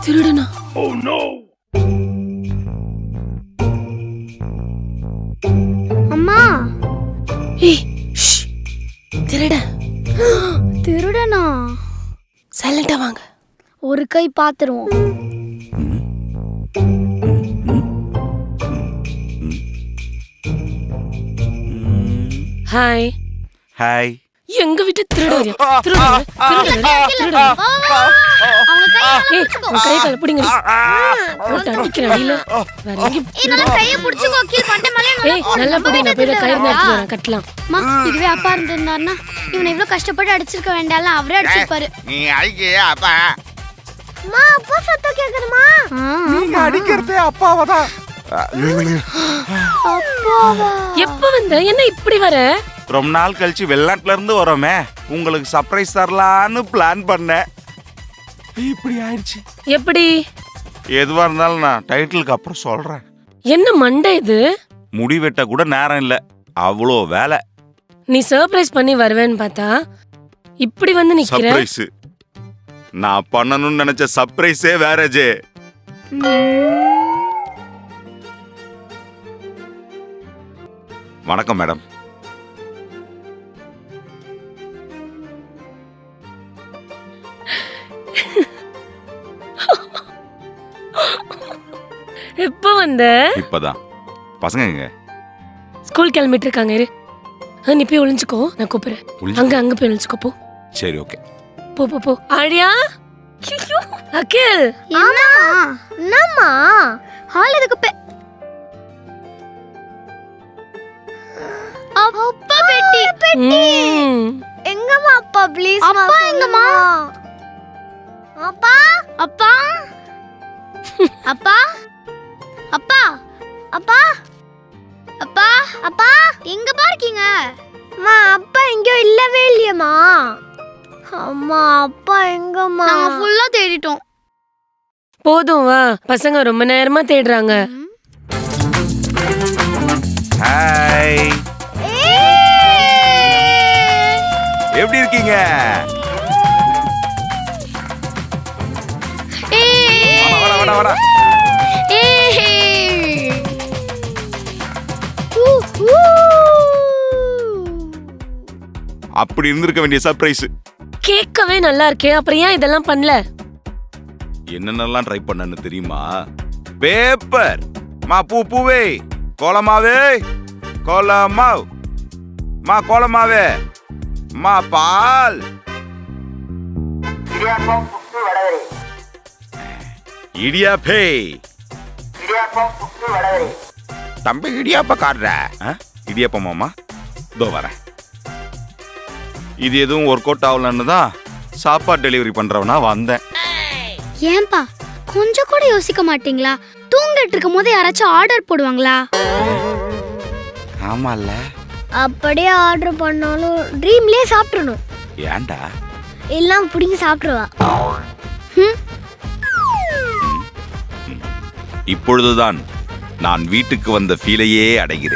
திருடனா? அம்மா ஏய் திருட. திருடனா? சைலண்டா வாங்க. ஒரு கை பாத்துருவோம். ஹாய். ஹாய். எங்க வீட்டு திருடரு. திருடரு. திருடரு. அவங்க ஏய் உன் கை கால பிடிங்க. போட்டு அடிக்கிறேன் அடியில. வேற எங்க என்னால கைய புடிச்சுக்கோ கீழ பண்டை மேல. ஏய் நல்லா பிடி, நான் போய் கயிறு எடுத்து வரேன் கட்டலாம். அம்மா இதுவே அப்பா இருந்திருந்தாருன்னா இவனை இவ்வளவு கஷ்டப்பட்டு அடிச்சிருக்க வேண்டாம்ல, அவரே அடிச்சிருப்பாரு. நீ அடிக்கே அப்பா. அம்மா அப்பா சத்தம் கேக்குதுமா? நீங்க அடிக்கிறதே அப்பாவதான். அப்பாவா? எப்ப வந்த? என்ன இப்படி வர? ரொம்ப நாள் கழிச்சு வெளிநாட்டுல இருந்து வரோமே, உங்களுக்கு சர்ப்ரைஸ் தரலான்னு பிளான் பண்ணேன். இப்படி ஆயிடுச்சு. எப்படி? எதுவா இருந்தாலும் நான் டைட்டிலுக்கு அப்புறம் சொல்றேன். என்ன மண்டை இது? முடி வெட்ட கூட நேரம் இல்ல, அவ்வளோ வேலை. நீ சர்ப்ரைஸ் பண்ணி வருவேன்னு பார்த்தா இப்படி வந்து நிக்கிற. சர்ப்ரைஸ் நான் பண்ணணும்னு நினைச்ச சர்ப்ரைஸே வேற ஜே. வணக்கம் மேடம். எப்ப வந்த? இப்பதான். பசங்க எங்க? ஸ்கூல் கிளம்பிட்டு இருக்காங்க. இரு, நீ போய் ஒளிஞ்சுக்கோ, நான் கூப்பிடுறேன். அங்க போய் ஒளிஞ்சுக்கோ போ. சரி ஓகே. போ போ போ. ஆழியா, அகில். என்னம்மா ஹால் எதுக்கு? அப்பா பெட்டி. எங்கம்மா அப்பா? ப்ளீஸ் அப்பா எங்கம்மா? அப்பா அப்பா அப்பா அப்பா அப்பா அப்பா அப்பா எங்க பாருக்கீங்க? அம்மா அப்பா எங்க இல்லவே இல்லையம்மா. அம்மா அப்பா எங்கம்மா? நாங்க ஃபுல்லா தேடிட்டோம். போதும் வா, பசங்க ரொம்ப நேரமா தேடுறாங்க. ஹாய். எப்படி இருக்கீங்க? வாடா வாடா வாடா. அப்படி இருந்திருக்க வேண்டிய சர்ப்ரைஸ். கேட்கவே நல்லா இருக்கே, அப்புறம் ஏன் இதெல்லாம் பண்ணல? என்னென்னலாம் ட்ரை பண்ணன்னு தெரியுமா? பேப்பர் மா, பூவே, கோலமாவே, கோலமாவ் மா, கோலமாவே மா, பால், இடியாப்பே, தம்பி இடியாப்ப காடுற. இடியாப்பமாமா இதோ வரேன். இது எதுவும் ஒர்க் அவுட் ஆகலன்னு தான் சாப்பாடு டெலிவரி பண்றவனா வந்தேன். ஏன்பா கொஞ்சம் கூட யோசிக்க மாட்டீங்களா? தூங்கிட்டு இருக்கும் போது யாராச்சும் ஆர்டர் போடுவாங்களா? ஆமால. அப்படியே ஆர்டர் பண்ணாலும் ட்ரீம்லயே சாப்பிடணும். ஏன்டா? எல்லாம் புடிங்க சாப்பிடுவா. இப்பொழுதுதான் நான் வீட்டுக்கு வந்த ஃபீலையே அடைகிறேன்.